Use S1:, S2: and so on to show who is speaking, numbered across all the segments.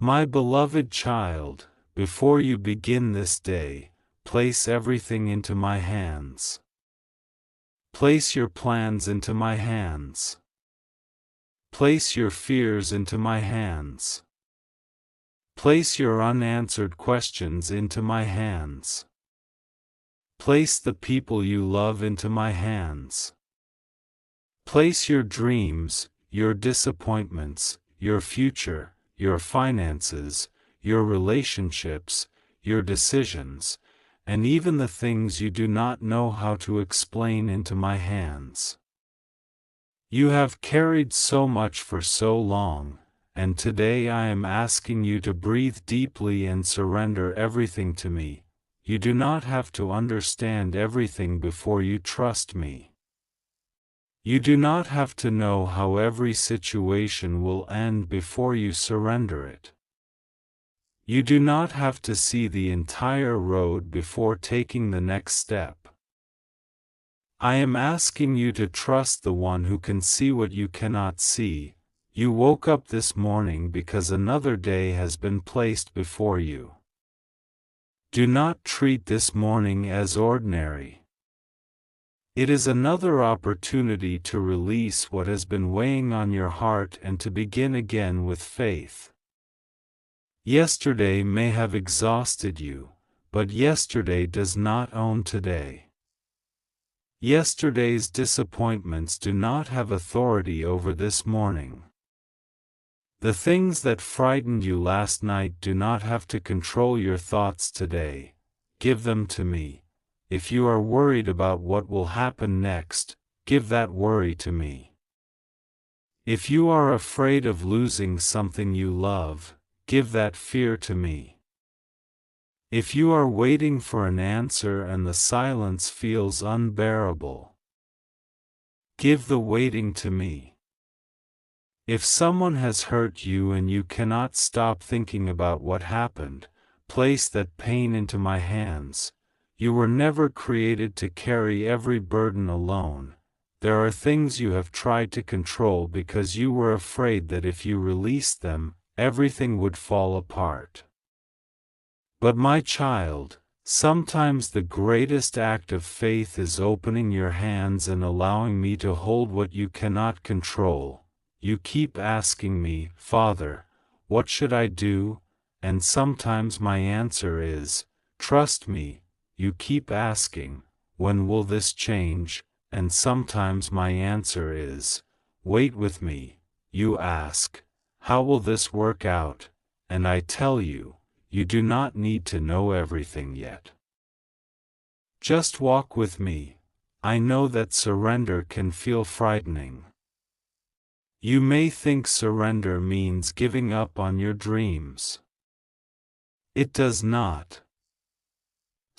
S1: My beloved child, before you begin this day, place everything into my hands. Place your plans into my hands. Place your fears into my hands. Place your unanswered questions into my hands. Place the people you love into my hands. Place your dreams, your disappointments, your future, your finances, your relationships, your decisions, and even the things you do not know how to explain into my hands. You have carried so much for so long, and today I am asking you to breathe deeply and surrender everything to me. You do not have to understand everything before you trust me. You do not have to know how every situation will end before you surrender it. You do not have to see the entire road before taking the next step. I am asking you to trust the one who can see what you cannot see. You woke up this morning because another day has been placed before you. Do not treat this morning as ordinary. It is another opportunity to release what has been weighing on your heart and to begin again with faith. Yesterday may have exhausted you, but yesterday does not own today. Yesterday's disappointments do not have authority over this morning. The things that frightened you last night do not have to control your thoughts today. Give them to me. If you are worried about what will happen next, give that worry to me. If you are afraid of losing something you love, give that fear to me. If you are waiting for an answer and the silence feels unbearable, give the waiting to me. If someone has hurt you and you cannot stop thinking about what happened, place that pain into my hands. You were never created to carry every burden alone. There are things you have tried to control because you were afraid that if you released them, everything would fall apart. But my child, sometimes the greatest act of faith is opening your hands and allowing me to hold what you cannot control. You keep asking me, Father, what should I do? And sometimes my answer is, trust me. You keep asking, when will this change? And sometimes my answer is, wait with me. You ask, how will this work out? And I tell you, you do not need to know everything yet. Just walk with me. I know that surrender can feel frightening. You may think surrender means giving up on your dreams. It does not.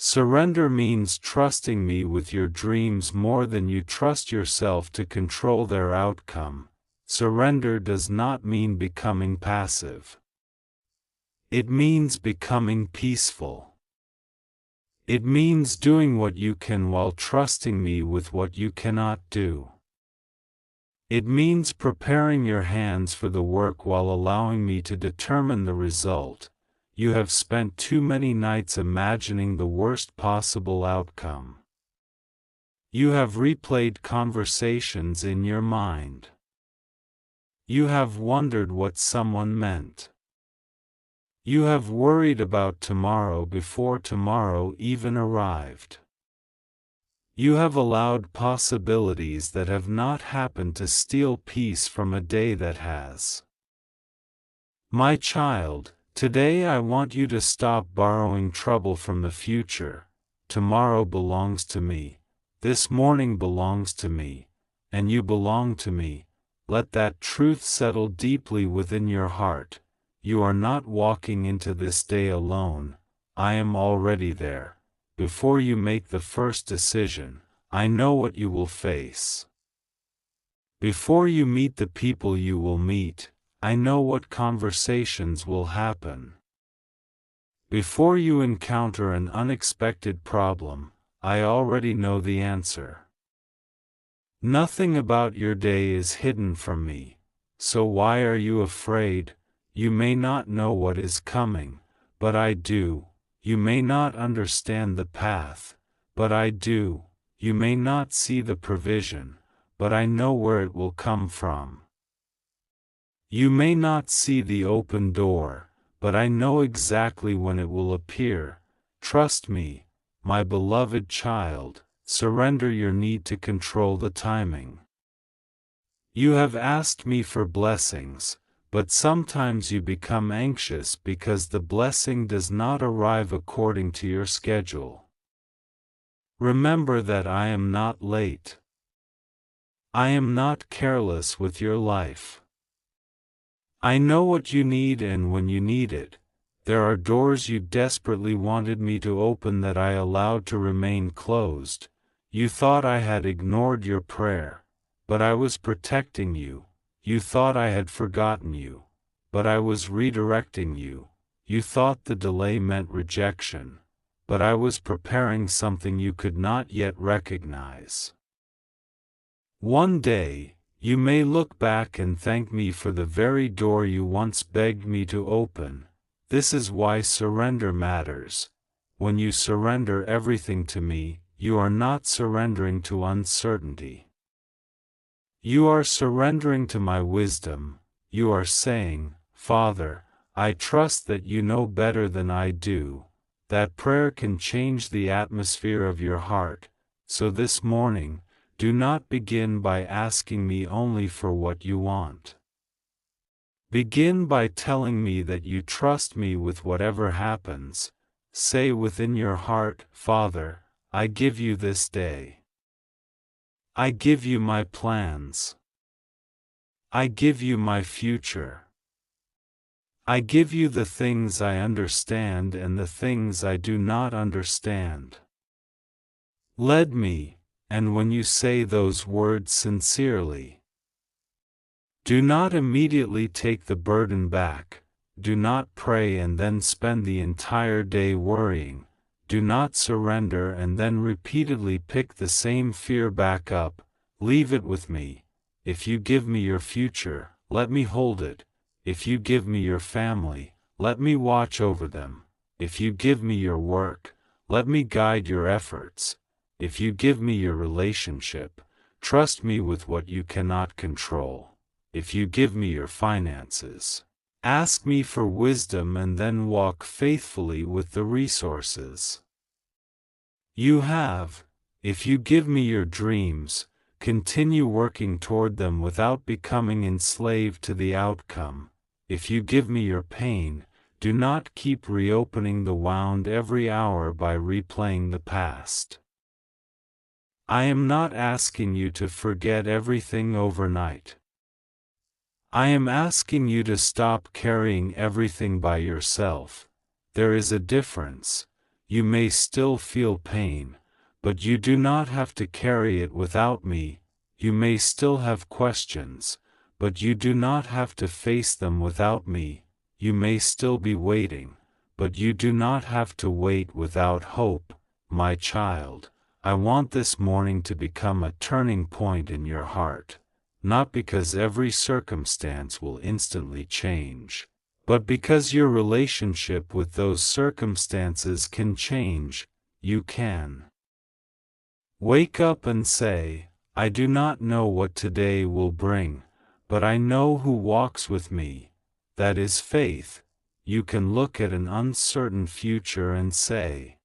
S1: Surrender means trusting me with your dreams more than you trust yourself to control their outcome. Surrender does not mean becoming passive. It means becoming peaceful. It means doing what you can while trusting me with what you cannot do. It means preparing your hands for the work while allowing me to determine the result. You have spent too many nights imagining the worst possible outcome. You have replayed conversations in your mind. You have wondered what someone meant. You have worried about tomorrow before tomorrow even arrived. You have allowed possibilities that have not happened to steal peace from a day that has. My child, today I want you to stop borrowing trouble from the future. Tomorrow belongs to me. This morning belongs to me. And you belong to me. Let that truth settle deeply within your heart. You are not walking into this day alone. I am already there. Before you make the first decision, I know what you will face. Before you meet the people you will meet, I know what conversations will happen. Before you encounter an unexpected problem, I already know the answer. Nothing about your day is hidden from me, so why are you afraid? You may not know what is coming, but I do. You may not understand the path, but I do. You may not see the provision, but I know where it will come from. You may not see the open door, but I know exactly when it will appear. Trust me, my beloved child, surrender your need to control the timing. You have asked me for blessings, but sometimes you become anxious because the blessing does not arrive according to your schedule. Remember that I am not late. I am not careless with your life. I know what you need and when you need it. There are doors you desperately wanted me to open that I allowed to remain closed. You thought I had ignored your prayer, but I was protecting you. You thought I had forgotten you, but I was redirecting you. You thought the delay meant rejection, but I was preparing something you could not yet recognize. One day, you may look back and thank me for the very door you once begged me to open. This is why surrender matters. When you surrender everything to me, you are not surrendering to uncertainty. You are surrendering to my wisdom. You are saying, Father, I trust that you know better than I do. That prayer can change the atmosphere of your heart. So this morning, do not begin by asking me only for what you want. Begin by telling me that you trust me with whatever happens. Say within your heart, Father, I give you this day. I give you my plans. I give you my future. I give you the things I understand and the things I do not understand. Lead me, and when you say those words sincerely, do not immediately take the burden back. Do not pray and then spend the entire day worrying. Do not surrender and then repeatedly pick the same fear back up. Leave it with me. If you give me your future, let me hold it. If you give me your family, let me watch over them. If you give me your work, let me guide your efforts. If you give me your relationship, trust me with what you cannot control. If you give me your finances, ask me for wisdom and then walk faithfully with the resources you have. If you give me your dreams, continue working toward them without becoming enslaved to the outcome. If you give me your pain, do not keep reopening the wound every hour by replaying the past. I am not asking you to forget everything overnight. I am asking you to stop carrying everything by yourself. There is a difference. You may still feel pain, but you do not have to carry it without me. You may still have questions, but you do not have to face them without me. You may still be waiting, but you do not have to wait without hope. My child, I want this morning to become a turning point in your heart. Not because every circumstance will instantly change, but because your relationship with those circumstances can change. You can wake up and say, I do not know what today will bring, but I know who walks with me. That is faith. You can look at an uncertain future and say,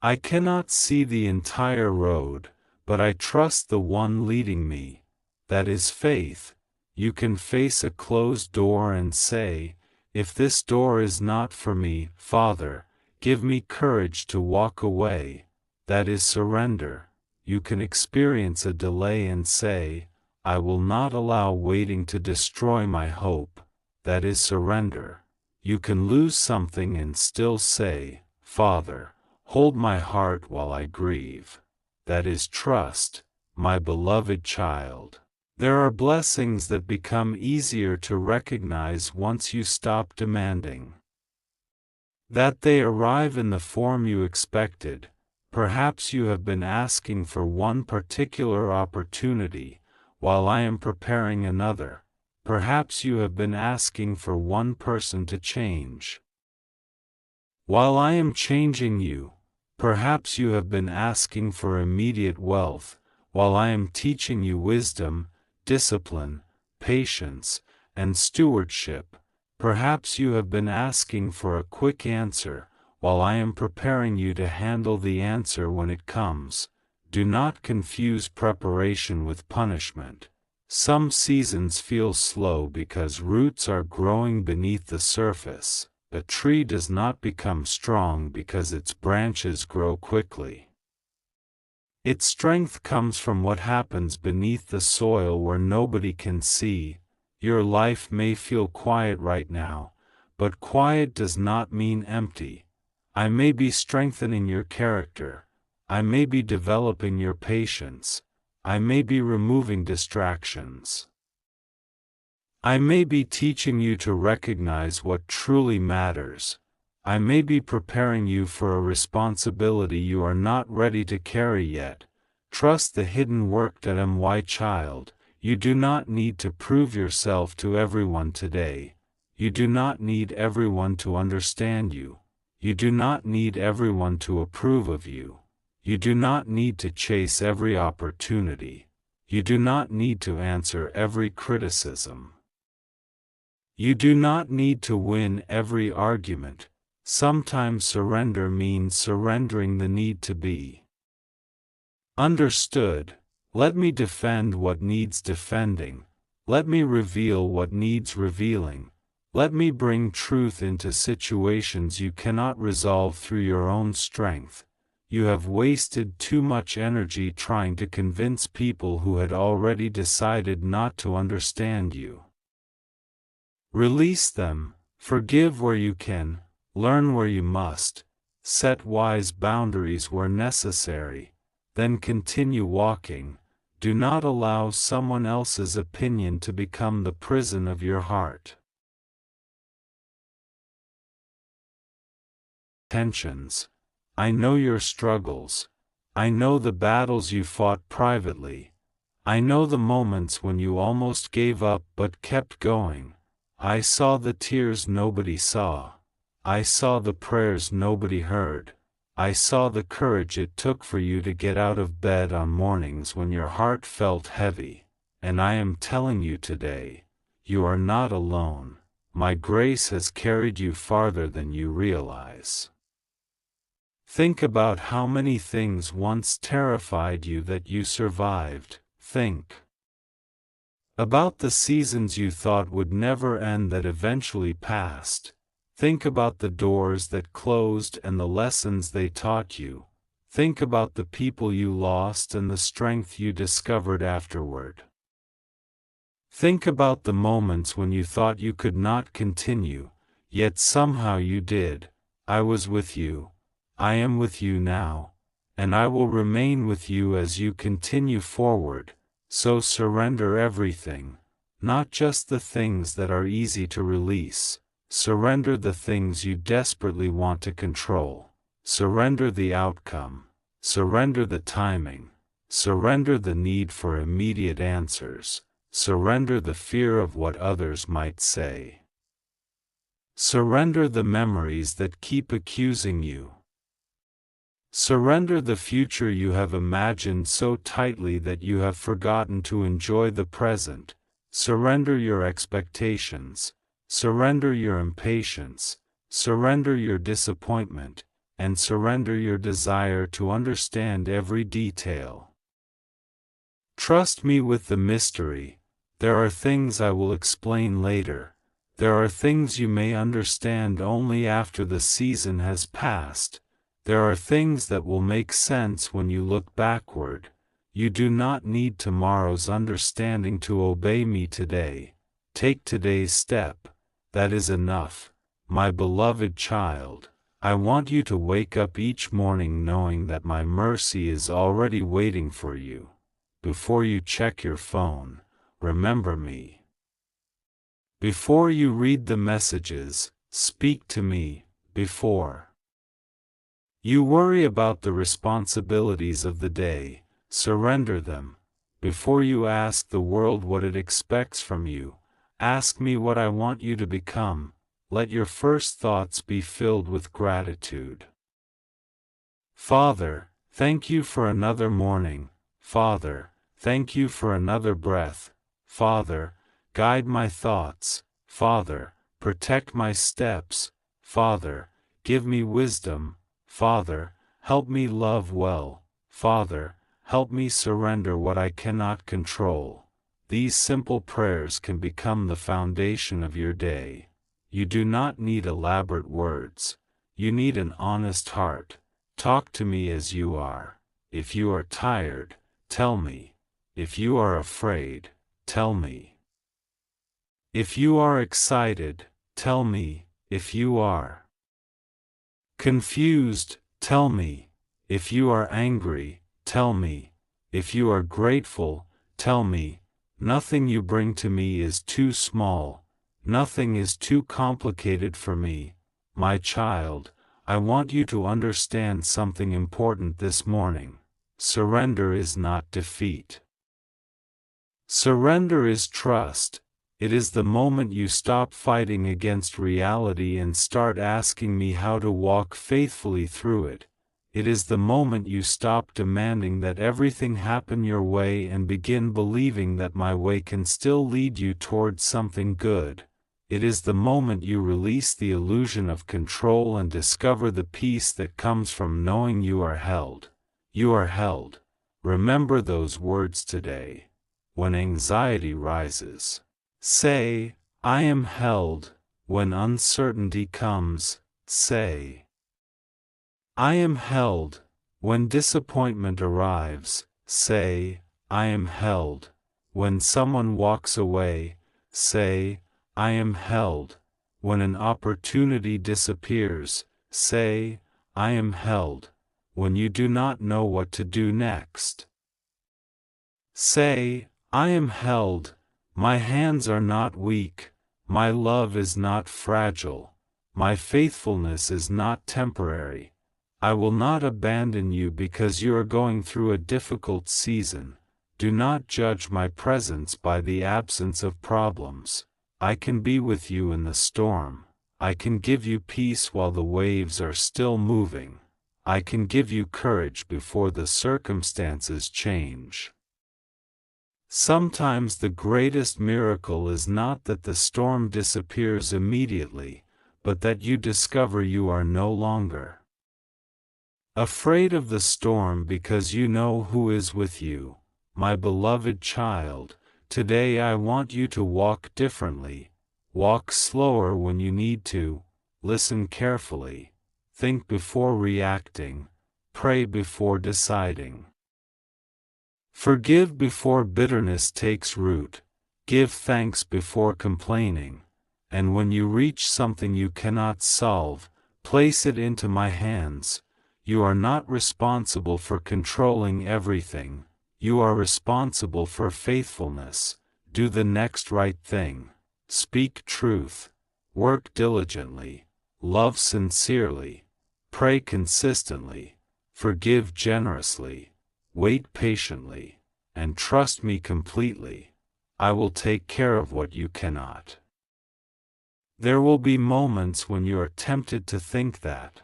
S1: I cannot see the entire road, but I trust the one leading me. That is faith. You can face a closed door and say, if this door is not for me, Father, give me courage to walk away. That is surrender. You can experience a delay and say, I will not allow waiting to destroy my hope. That is surrender. You can lose something and still say, Father, hold my heart while I grieve. That is trust, my beloved child. There are blessings that become easier to recognize once you stop demanding that they arrive in the form you expected. Perhaps you have been asking for one particular opportunity, while I am preparing another. perhaps you have been asking for one person to change. While I am changing you, perhaps you have been asking for immediate wealth, while I am teaching you wisdom, discipline, patience, and stewardship. Perhaps you have been asking for a quick answer, while I am preparing you to handle the answer when it comes. Do not confuse preparation with punishment. Some seasons feel slow because roots are growing beneath the surface. A tree does not become strong because its branches grow quickly. Its strength comes from what happens beneath the soil where nobody can see. Your life may feel quiet right now, but quiet does not mean empty. I may be strengthening your character. I may be developing your patience. I may be removing distractions. I may be teaching you to recognize what truly matters. I may be preparing you for a responsibility you are not ready to carry yet. Trust the hidden work that my child. You do not need to prove yourself to everyone today. You do not need everyone to understand you. You do not need everyone to approve of you. You do not need to chase every opportunity. You do not need to answer every criticism. You do not need to win every argument. Sometimes surrender means surrendering the need to be understood. Let me defend what needs defending. Let me reveal what needs revealing. Let me bring truth into situations you cannot resolve through your own strength. You have wasted too much energy trying to convince people who had already decided not to understand you. Release them, forgive where you can, learn where you must, set wise boundaries where necessary, then continue walking. Do not allow someone else's opinion to become the prison of your heart. Tensions. I know your struggles. I know the battles you fought privately. I know the moments when you almost gave up but kept going. I saw the tears nobody saw. I saw the prayers nobody heard. I saw the courage it took for you to get out of bed on mornings when your heart felt heavy. And I am telling you today, you are not alone. My grace has carried you farther than you realize. Think about how many things once terrified you that you survived. Think about the seasons you thought would never end that eventually passed. Think about the doors that closed and the lessons they taught you. Think about the people you lost and the strength you discovered afterward. Think about the moments when you thought you could not continue, yet somehow you did. I was with you. I am with you now. And I will remain with you as you continue forward. So surrender everything, not just the things that are easy to release. Surrender the things you desperately want to control. Surrender the outcome. Surrender the timing. Surrender the need for immediate answers. Surrender the fear of what others might say. Surrender the memories that keep accusing you. Surrender the future you have imagined so tightly that you have forgotten to enjoy the present. Surrender your expectations. Surrender your impatience. Surrender your disappointment. And surrender your desire to understand every detail. Trust me with the mystery. There are things I will explain later. There are things you may understand only after the season has passed. There are things that will make sense when you look backward. You do not need tomorrow's understanding to obey me today. Take today's step. That is enough. My beloved child, I want you to wake up each morning knowing that my mercy is already waiting for you. Before you check your phone, remember me. Before you read the messages, speak to me. Before you worry about the responsibilities of the day, surrender them. Before you ask the world what it expects from you, Ask me what I want you to become. Let your first thoughts be filled with gratitude. Father, thank you for another morning. Father, thank you for another breath. Father, guide my thoughts. Father, protect my steps. Father, give me wisdom. Father, help me love well. Father, help me surrender what I cannot control. These simple prayers can become the foundation of your day. You do not need elaborate words. You need an honest heart. Talk to me as you are. If you are tired, tell me. If you are afraid, tell me. If you are excited, tell me. If you are confused, tell me. If you are angry, tell me. If you are grateful, tell me. Nothing you bring to me is too small. Nothing is too complicated for me. My child, I want you to understand something important this morning. Surrender is not defeat. Surrender is trust. It is the moment you stop fighting against reality and start asking me how to walk faithfully through it. It is the moment you stop demanding that everything happen your way and begin believing that my way can still lead you towards something good. It is the moment you release the illusion of control and discover the peace that comes from knowing you are held. You are held. Remember those words today. When anxiety rises, say, I am held. When uncertainty comes, say, I am held. When disappointment arrives, say, I am held. When someone walks away, say, I am held. When an opportunity disappears, say, I am held. When you do not know what to do next, say, I am held. My hands are not weak. My love is not fragile. My faithfulness is not temporary. I will not abandon you because you are going through a difficult season. Do not judge my presence by the absence of problems. I can be with you in the storm. I can give you peace while the waves are still moving. I can give you courage before the circumstances change. Sometimes the greatest miracle is not that the storm disappears immediately, but that you discover you are no longer afraid of the storm because you know who is with you. My beloved child, today I want you to walk differently. Walk slower when you need to. Listen carefully. Think before reacting. Pray before deciding. Forgive before bitterness takes root. Give thanks before complaining. And when you reach something you cannot solve, place it into my hands. You are not responsible for controlling everything. You are responsible for faithfulness. Do the next right thing. Speak truth. Work diligently. Love sincerely. Pray consistently. Forgive generously. Wait patiently. And trust me completely. I will take care of what you cannot. There will be moments when you are tempted to think that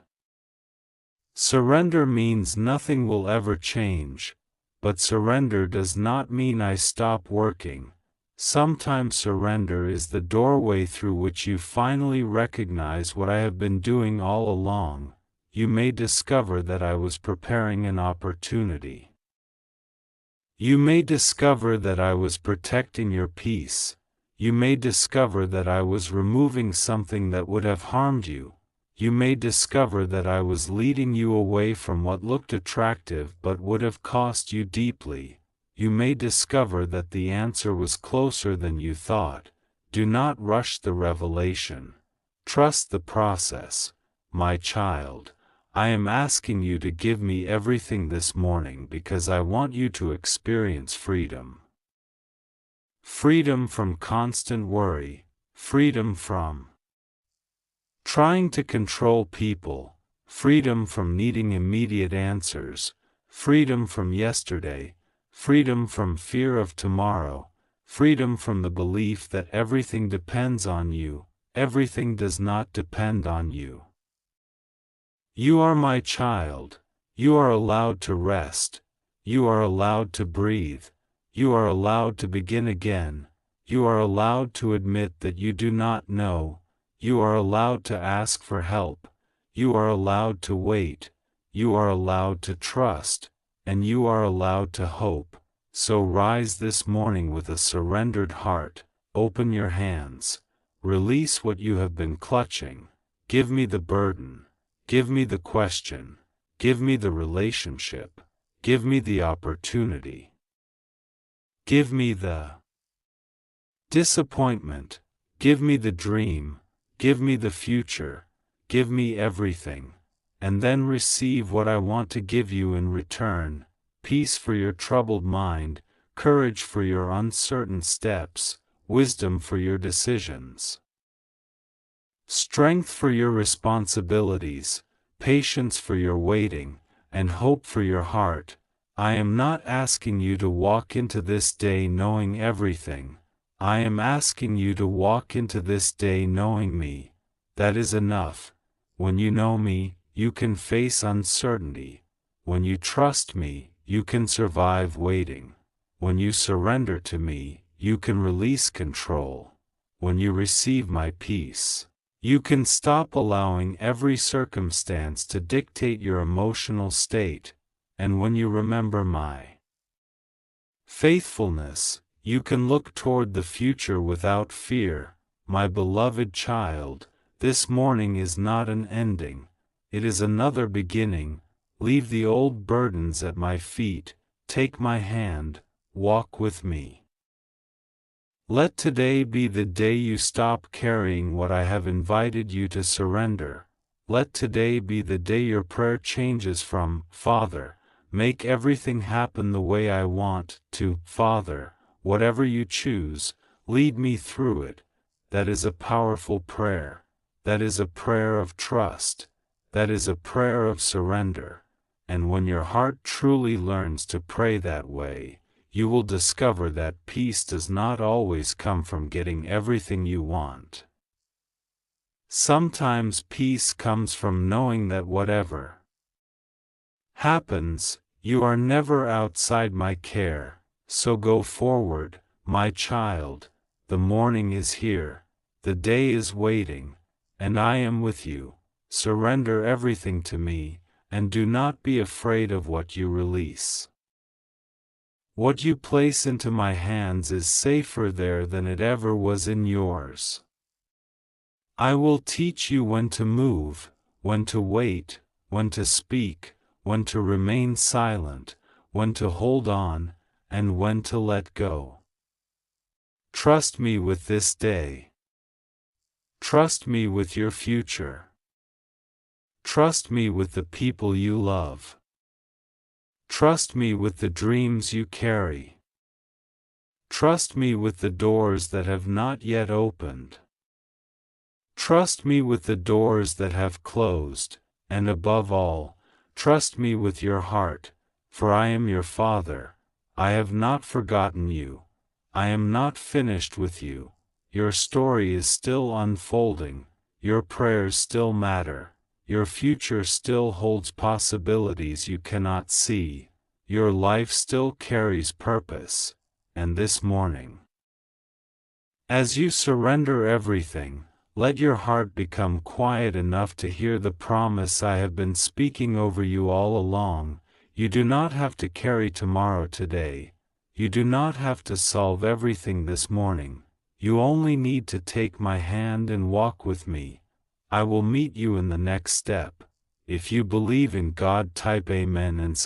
S1: surrender means nothing will ever change, but surrender does not mean I stop working. Sometimes surrender is the doorway through which you finally recognize what I have been doing all along. You may discover that I was preparing an opportunity. You may discover that I was protecting your peace. You may discover that I was removing something that would have harmed you. You may discover that I was leading you away from what looked attractive but would have cost you deeply. You may discover that the answer was closer than you thought. Do not rush the revelation. Trust the process. My child, I am asking you to give me everything this morning because I want you to experience freedom. Freedom from constant worry. Freedom from trying to control people. Freedom from needing immediate answers. Freedom from yesterday. Freedom from fear of tomorrow. freedom from the belief that everything depends on you. Everything does not depend on you. You are my child. You are allowed to rest. You are allowed to breathe. You are allowed to begin again. You are allowed to admit that you do not know. You are allowed to ask for help. You are allowed to wait. You are allowed to trust. And you are allowed to hope. So rise this morning with a surrendered heart. Open your hands. Release what you have been clutching. Give me the burden. Give me the question. Give me the relationship. Give me the opportunity. Give me the disappointment. Give me the dream. Give me the future. Give me everything. And then receive what I want to give you in return: peace for your troubled mind, courage for your uncertain steps, wisdom for your decisions, strength for your responsibilities, patience for your waiting, and hope for your heart. I am not asking you to walk into this day knowing everything. I am asking you to walk into this day knowing me. That is enough. When you know me, you can face uncertainty. When you trust me, you can survive waiting. When you surrender to me, you can release control. When you receive my peace, you can stop allowing every circumstance to dictate your emotional state. And when you remember my faithfulness, you can look toward the future without fear. My beloved child, this morning is not an ending. It is another beginning. Leave the old burdens at my feet. Take my hand. Walk with me. Let today be the day you stop carrying what I have invited you to surrender. Let today be the day your prayer changes from "Father, make everything happen the way I want" to "Father, whatever you choose, lead me through it." That is a powerful prayer. That is a prayer of trust. That is a prayer of surrender. And when your heart truly learns to pray that way, you will discover that peace does not always come from getting everything you want. Sometimes peace comes from knowing that whatever happens, you are never outside my care. So go forward, my child. The morning is here. The day is waiting. And I am with you. Surrender everything to me, and do not be afraid of what you release. What you place into my hands is safer there than it ever was in yours. I will teach you when to move, when to wait, when to speak, when to remain silent, when to hold on, and when to let go. Trust me with this day. Trust me with your future. Trust me with the people you love. Trust me with the dreams you carry. Trust me with the doors that have not yet opened. Trust me with the doors that have closed, and above all, trust me with your heart, for I am your Father. I have not forgotten you. I am not finished with you. Your story is still unfolding. Your prayers still matter. Your future still holds possibilities you cannot see. Your life still carries purpose. And this morning, as you surrender everything, let your heart become quiet enough to hear the promise I have been speaking over you all along. You do not have to carry tomorrow today. You do not have to solve everything this morning. You only need to take my hand and walk with me. I will meet you in the next step. If you believe in God, type Amen and